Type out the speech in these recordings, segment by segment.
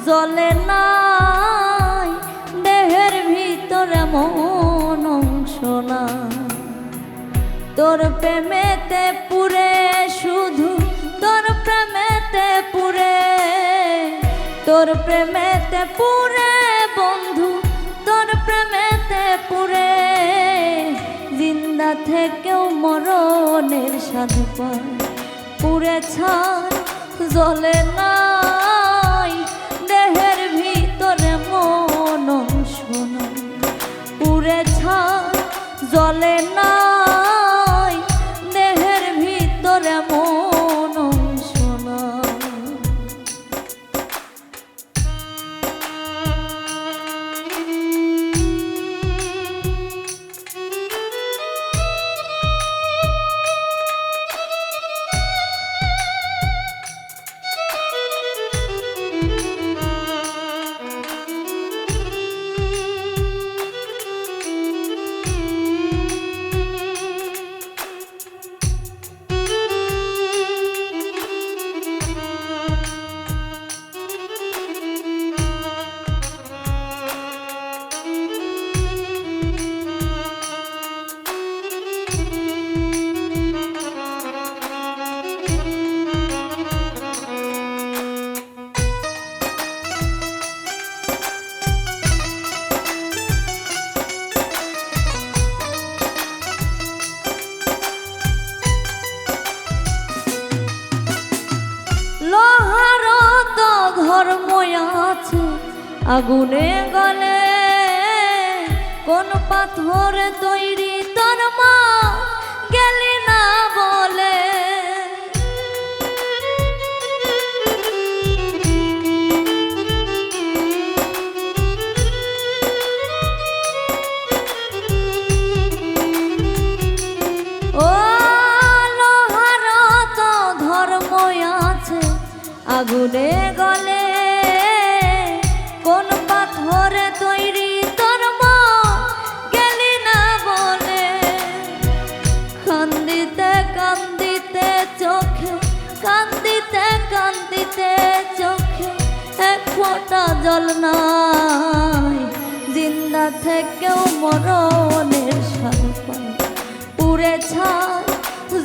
জ্বলে নাই দেহের ভিতরে মন অংশ না। তোর প্রেমেতে পুরে শুধু তোর প্রেমেতে পুরে, তোর প্রেমেতে পুরে বন্ধু, তোর প্রেমেতে পুরে জিন্দা থেকেও মরণের স্বাদ পায়। পুরে ছাড় জ্বলে নাই দেহের ভিতরে মন অংশ না। পুরে ছাড় জ্বলে নাই দেহের ভিতরে মন অংশ না। আগুনে গলে কোন পাথর তৈরি তোর মা গেলি না বলে। ও লোহার তো ধর্ম আছে আগুনে গলে কোন পাথরে তৈরি তোর মা গেলি না বলে। কান্দিতে কান্দিতে চোখে, কান্দিতে কান্দিতে চোখে এক ফোঁটা জল নাই। জিন্দা থেকেও মরণের স্বাদ পায়। পুরে ছাই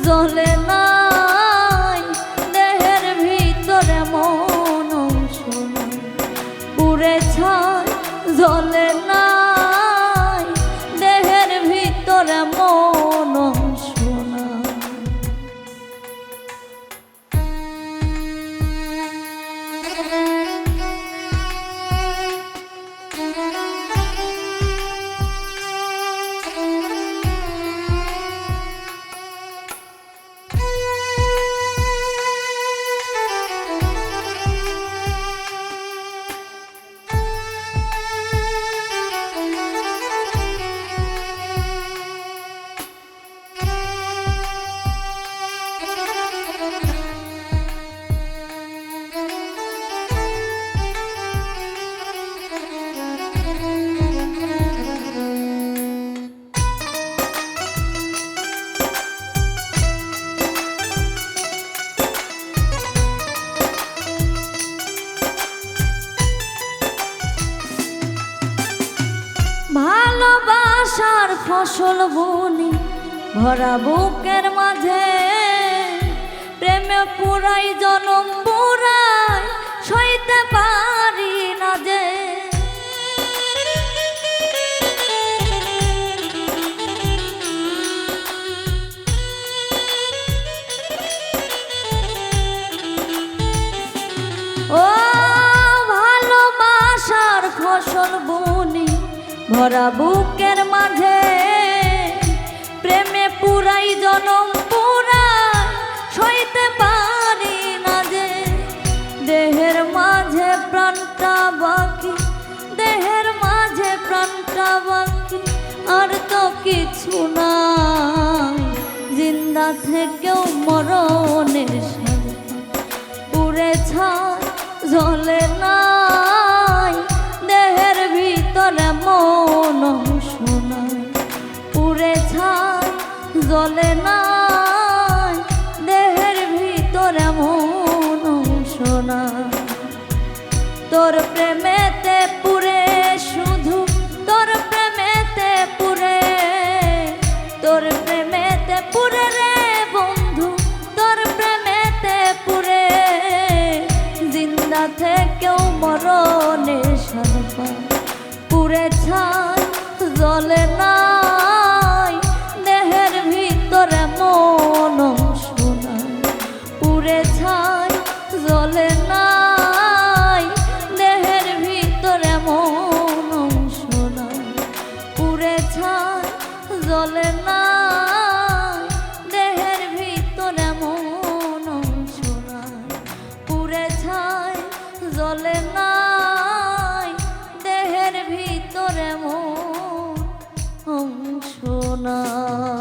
জ্বলে নাই দেহের ভিতরে মন অংশ না। পুরে ছাই জ্বলে নাই দেহের ভিতরে মন অংশ না। ভালোবাসার ফসল বুনি ভরা বুকের মাঝে, প্রেমে পুরাই জনম পুরাই সইতে পারি না যে। ও ভালোবাসার ফসল বুনি ভরা বুকের মাঝে, প্রেমে পুরাই জনম পুরাই সইতে পারি না যে। দেহের মাঝে প্রাণটা বাকি, দেহের মাঝে প্রাণটা বাকি, আর তো কিছু নাই। জিন্দা থেকেও মরণের স্বাদ পুরে ছাই জ্বলে নাই দেহের ভিতরে মন অংশ নাই। পুরে ছাই জ্বলে নাই দেহের ভিতরে মন অংশ নাই। তোর তোর প্রেমেতে পুরে শুধু তোর প্রেমেতে পুরে তোর প্রেমেতে পুরে রে বন্ধু তোর প্রেমেতে পুরে জিন্দা থেকেও মরণের সারপা পুরে ছাই জ্বলে নাই দেহের ভিতরে মন শোনায় পুরে ছাই জ্বলে নাই দেহের ভিতরে মন শোনায় পুরে ছাই জ্বলে নাই দেহের ভিতরে মন শোনায় পুরে ছাই জ্বলে নাই দেহের ভিতরে মন শোনায়।